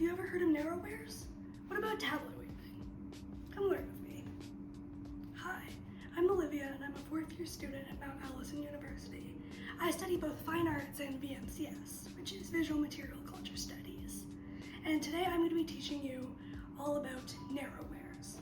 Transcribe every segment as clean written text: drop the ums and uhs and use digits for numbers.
Have you ever heard of narrowwares? What about tablet weaving? Come learn with me. Hi, I'm Olivia and I'm a 4th year student at Mount Allison University. I study both fine arts and VMCS, which is Visual Material Culture Studies. And today I'm going to be teaching you all about narrowwares.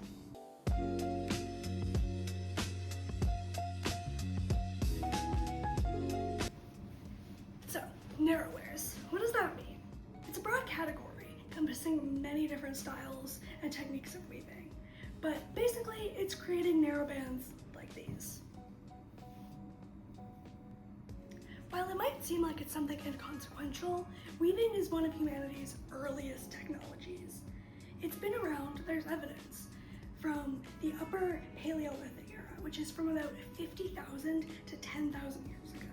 So, narrowwares, what does that mean? It's a broad category encompassing many different styles and techniques of weaving, but basically it's creating narrow bands like these. While it might seem like it's something inconsequential, weaving is one of humanity's earliest technologies. It's been around, there's evidence, from the Upper Paleolithic era, which is from about 50,000 to 10,000 years ago.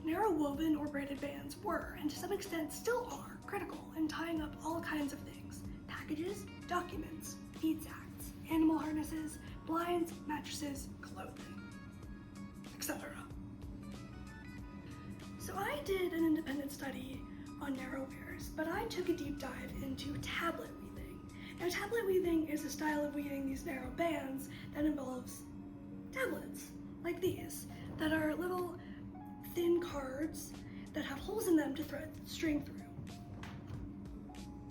Narrow woven or braided bands were, and to some extent still are, critical in tying up all kinds of things: packages, documents, feed sacks, animal harnesses, blinds, mattresses, clothing, etc. So I did an independent study on narrowwares, but I took a deep dive into tablet weaving. Now, tablet weaving is a style of weaving these narrow bands that involves tablets, like these, that are little thin cards that have holes in them to thread string through.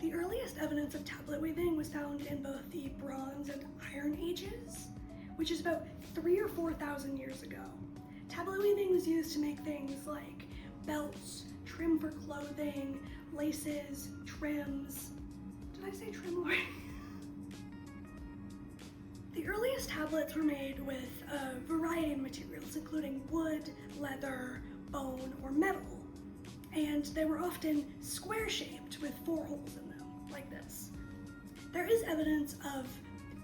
The earliest evidence of tablet weaving was found in both the Bronze and Iron Ages, which is about 3,000 or 4,000 years ago. Tablet weaving was used to make things like belts, trim for clothing, laces, trims. Did I say trim already? The earliest tablets were made with a variety of materials, including wood, leather, bone, or metal. And they were often square-shaped with 4 holes in them, like this. There is evidence of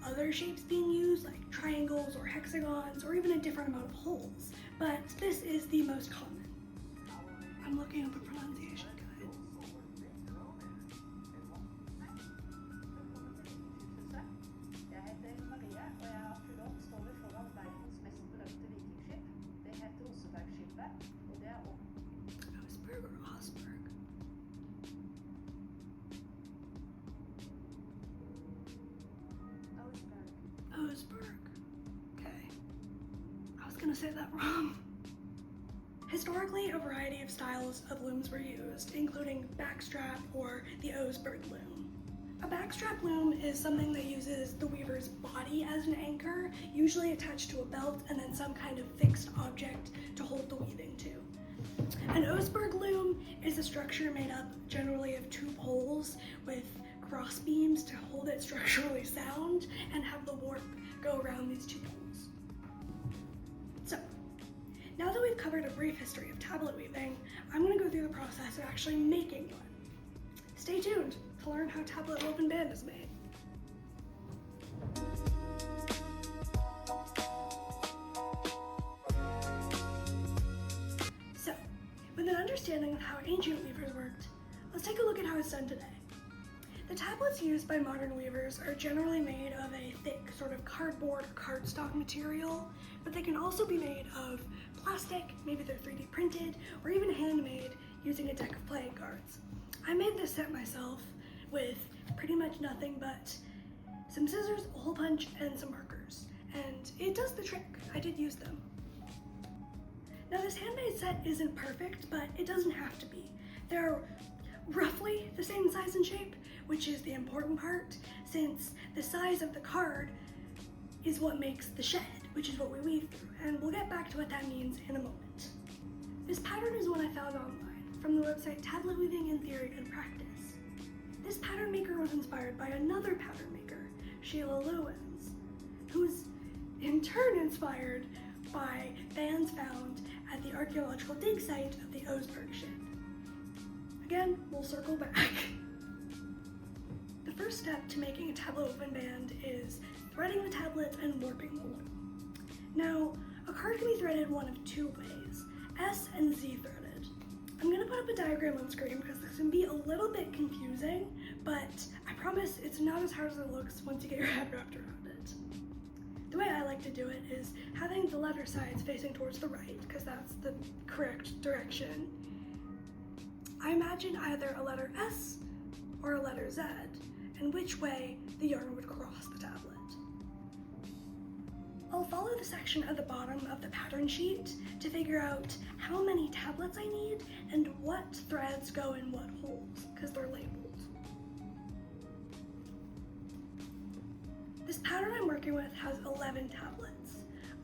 other shapes being used, like triangles or hexagons, or even a different amount of holes, but this is the most common. I'm looking at the pronunciation guide. Oseberg or Osberg? Oseberg. Okay. I was gonna say that wrong. Historically, a variety of styles of looms were used, including backstrap or the Oseberg loom. A backstrap loom is something that uses the weaver's body as an anchor, usually attached to a belt and then some kind of fixed object to hold the weaving to. An Oseberg loom is a structure made up generally of 2 poles with cross beams to hold it structurally sound and have the warp go around these 2 poles. So, now that we've covered a brief history of tablet weaving, I'm going to go through the process of actually making one. Stay tuned to learn how tablet woven band is made. So, with an understanding of how ancient weavers worked, let's take a look at how it's done today. The tablets used by modern weavers are generally made of a thick sort of cardboard or cardstock material, but they can also be made of plastic, maybe they're 3D printed, or even handmade using a deck of playing cards. I made this set myself with pretty much nothing but some scissors, a hole punch, and some markers, and it does the trick. I did use them. Now, this handmade set isn't perfect, but it doesn't have to be. They're roughly the same size and shape, which is the important part, since the size of the card is what makes the shed, which is what we weave through, and we'll get back to what that means in a moment. This pattern is one I found online from the website Tablet Weaving in Theory and Practice. This pattern maker was inspired by another pattern maker, Sheila Lewins, who's in turn inspired by bands found at the archaeological dig site of the Oseberg shed. Again, we'll circle back. The first step to making a tablet woven band is threading the tablets and warping the loom. Now, a card can be threaded one of 2 ways, S and Z threaded. I'm going to put up a diagram on screen because this can be a little bit confusing, but I promise it's not as hard as it looks once you get your head wrapped around it. The way I like to do it is having the letter sides facing towards the right, because that's the correct direction. I imagine either a letter S or a letter Z, and which way the yarn would cross the tablet. I'll follow the section at the bottom of the pattern sheet to figure out how many tablets I need and what threads go in what holes, because they're labeled. This pattern I'm working with has 11 tablets.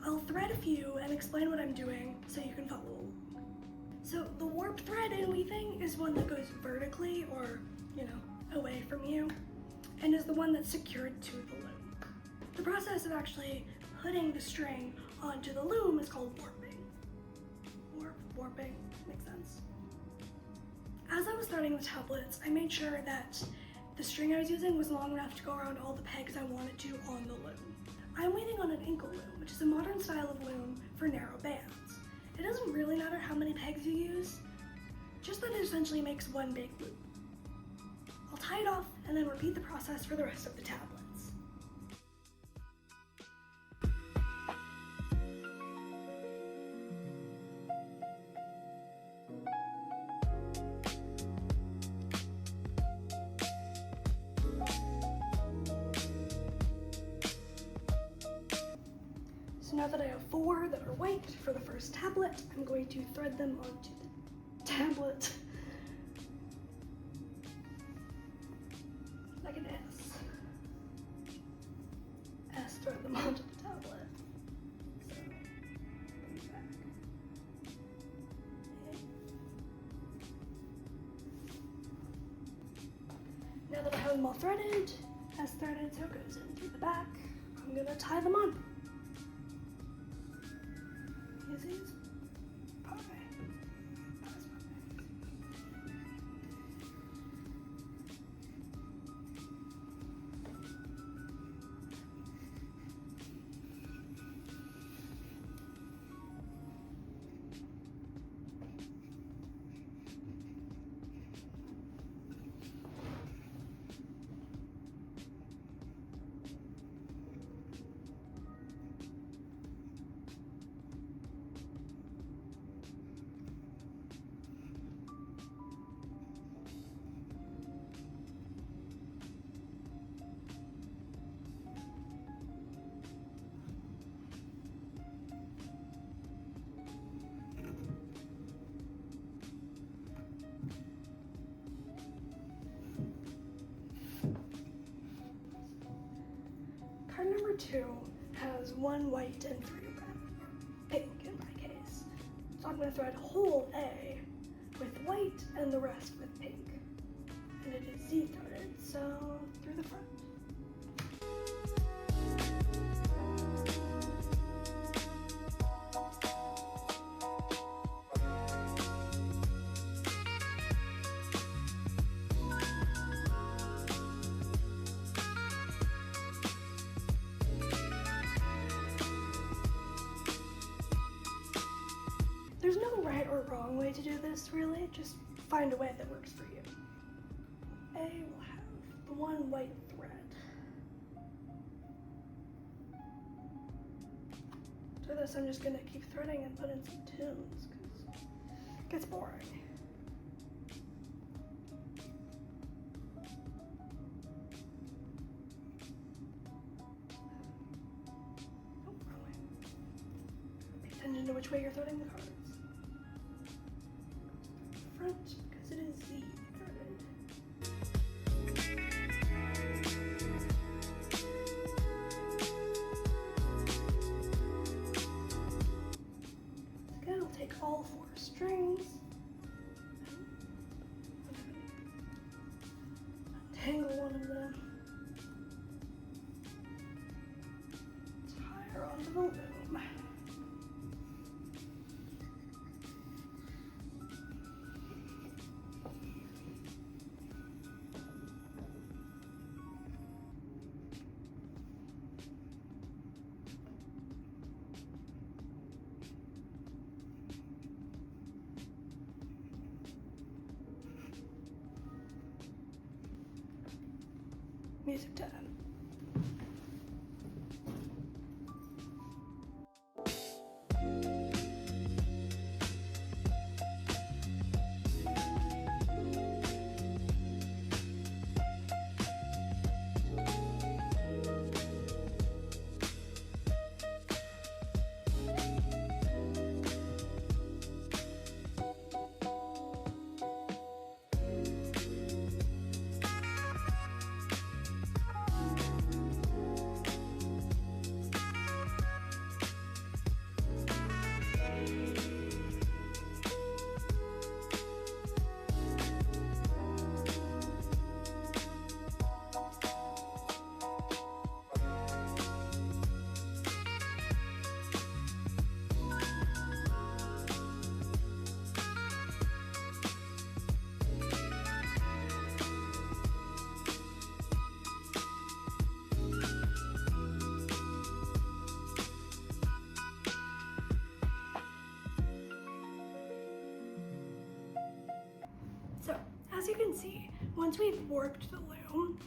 I'll thread a few and explain what I'm doing so you can follow along. So the warp thread in weaving is one that goes vertically or, away from you, and is the one that's secured to the loom. The process of actually putting the string onto the loom is called warping. Warping, makes sense. As I was threading the tablets, I made sure that the string I was using was long enough to go around all the pegs I wanted to on the loom. I'm weaving on an ankle loom, which is a modern style of loom for narrow bands. It doesn't really matter how many pegs you use, just that it essentially makes one big loop. I'll tie it off and then repeat the process for the rest of the tablets. So now that I have 4 that are white for the first tablet, I'm going to thread them onto the tablet. Like an S. Thread them onto the tablet. So, bring it back. Okay. Now that I have them all threaded, S threaded, so it goes in through the back, I'm gonna tie them on. Easy as pie. Card number 2 has 1 white and 3 red, pink in my case. So I'm going to thread whole A with white and the rest with pink. And it is Z threaded, so through the front. There's no right or wrong way to do this, really. Just find a way that works for you. A will have the 1 white thread. So this, I'm just gonna keep threading and put in some tunes, because it gets boring. Oh, wrong way. Pay attention to which way you're threading the cards. Front, because it is Z threaded. Again, I'll take all 4 strings, untangle one of them, tie her onto the loom. Music time. you can see, once we've warped the loom,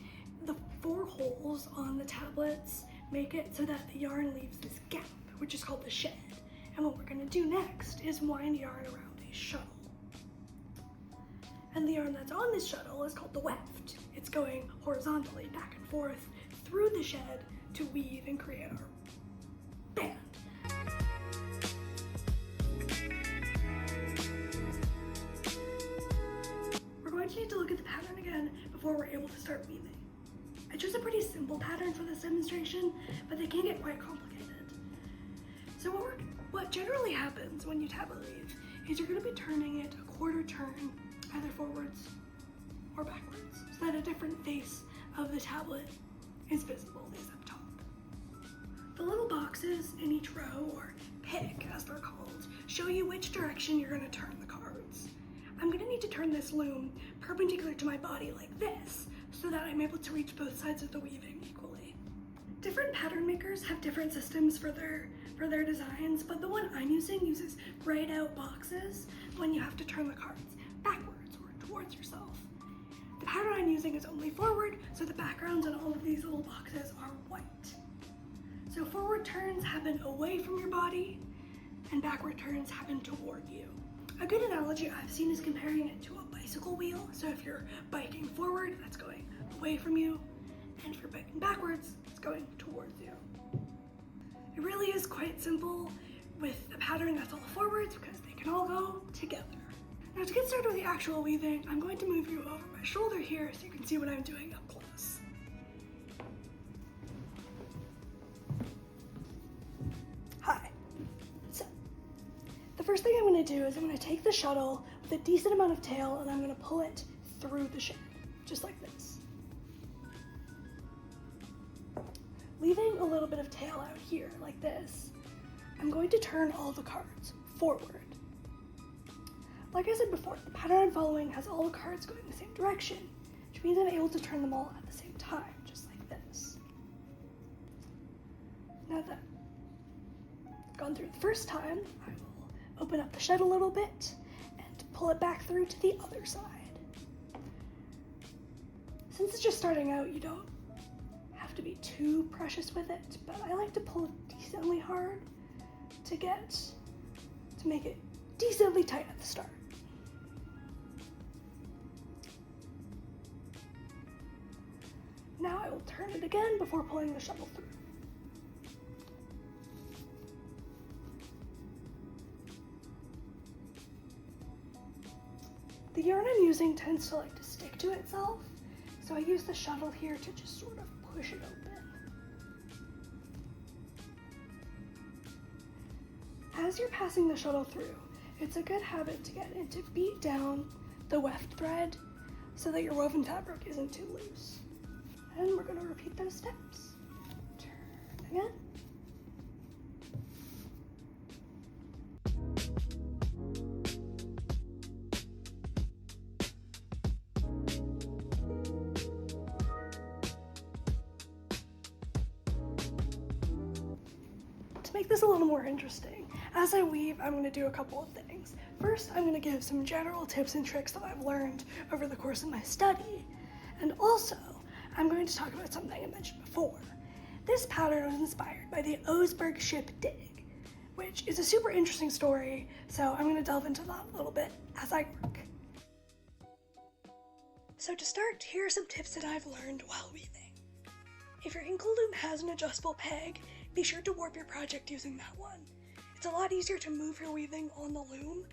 the 4 holes on the tablets make it so that the yarn leaves this gap, which is called the shed. And what we're going to do next is wind yarn around a shuttle. And the yarn that's on this shuttle is called the weft. It's going horizontally back and forth through the shed to weave and create our band. We're going to need to look at the pattern again before we're able to start weaving. I chose a pretty simple pattern for this demonstration, but they can get quite complicated. So what generally happens when you tablet weave is you're going to be turning it a quarter turn, either forwards or backwards, so that a different face of the tablet is visible, is up top. The little boxes in each row, or pick as they're called, show you which direction you're going to turn the cards. I'm going to need to turn this loom perpendicular to my body like this, so that I'm able to reach both sides of the weaving equally. Different pattern makers have different systems for their designs, but the one I'm using uses grayed out boxes when you have to turn the cards backwards or towards yourself. The pattern I'm using is only forward, so the backgrounds on all of these little boxes are white. So forward turns happen away from your body, and backward turns happen toward you. A good analogy I've seen is comparing it to a bicycle wheel. So if you're biking forward, that's going away from you, and if you're biking backwards, it's going towards you. It really is quite simple with a pattern that's all forwards because they can all go together. Now to get started with the actual weaving, I'm going to move you over my shoulder here so you can see what I'm doing up close. Hi. So, the first thing I'm going to do is I'm going to take the shuttle with a decent amount of tail and I'm going to pull it through the shed, just like this. Leaving a little bit of tail out here, like this, I'm going to turn all the cards forward. Like I said before, the pattern I'm following has all the cards going the same direction, which means I'm able to turn them all at the same time, just like this. Now that I've gone through the first time, I will open up the shed a little bit and pull it back through to the other side. Since it's just starting out, you don't have to be too precious with it, but I like to pull it decently hard to make it decently tight at the start. Now I will turn it again before pulling the shuttle through. The yarn I'm using tends to like to stick to itself, so I use the shuttle here to just sort of push it open. As you're passing the shuttle through, it's a good habit to get it to beat down the weft thread so that your woven fabric isn't too loose. And we're going to repeat those steps. Turn again. To make this a little more interesting, as I weave, I'm going to do a couple of things. First, I'm going to give some general tips and tricks that I've learned over the course of my study. And also, I'm going to talk about something I mentioned before. This pattern was inspired by the Oseberg ship Dig, which is a super interesting story, so I'm going to delve into that a little bit as I work. So to start, here are some tips that I've learned while weaving. If your ankle loom has an adjustable peg, be sure to warp your project using that one. It's a lot easier to move your weaving on the loom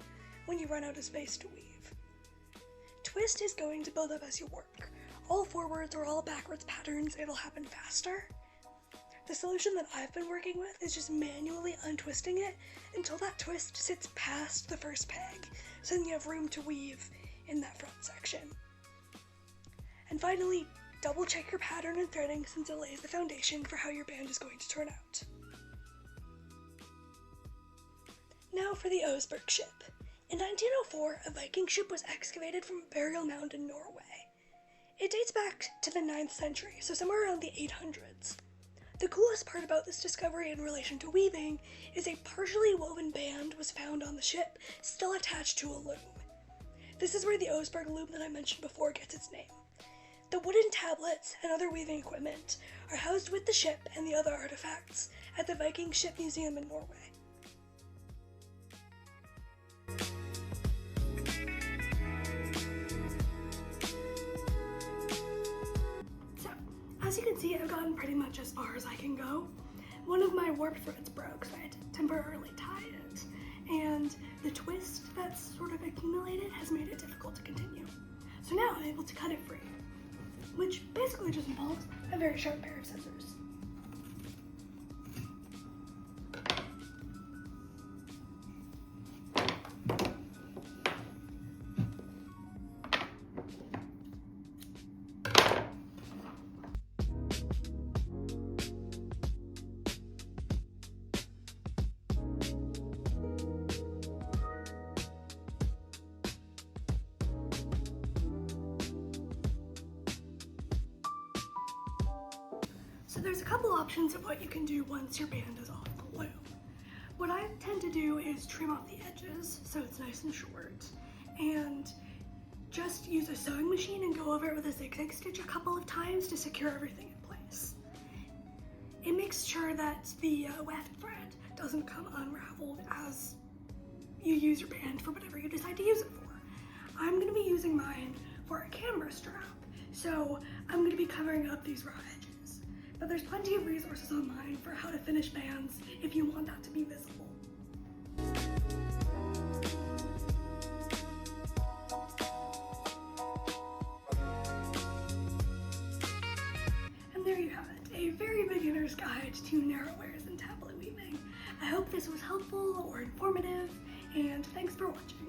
when you run out of space to weave. Twist is going to build up as you work. All forwards or all backwards patterns, it'll happen faster. The solution that I've been working with is just manually untwisting it until that twist sits past the first peg, so then you have room to weave in that front section. And finally, double check your pattern and threading since it lays the foundation for how your band is going to turn out. Now for the Oseberg ship. In 1904, a Viking ship was excavated from a burial mound in Norway. It dates back to the 9th century, so somewhere around the 800s. The coolest part about this discovery in relation to weaving is a partially woven band was found on the ship, still attached to a loom. This is where the Oseberg loom that I mentioned before gets its name. The wooden tablets and other weaving equipment are housed with the ship and the other artifacts at the Viking Ship Museum in Norway. So, as you can see, I've gotten pretty much as far as I can go. One of my warp threads broke, so I had to temporarily tie it, and the twist that's sort of accumulated has made it difficult to continue. So now I'm able to cut it free, which basically just involves a very sharp pair of scissors. So there's a couple options of what you can do once your band is off the loom. What I tend to do is trim off the edges so it's nice and short, and just use a sewing machine and go over it with a zigzag stitch a couple of times to secure everything in place. It makes sure that the weft thread doesn't come unraveled as you use your band for whatever you decide to use it for. I'm going to be using mine for a camera strap, so I'm going to be covering up these raw edges. But there's plenty of resources online for how to finish bands if you want that to be visible. And there you have it, a very beginner's guide to narrowwares and tablet weaving. I hope this was helpful or informative, and thanks for watching.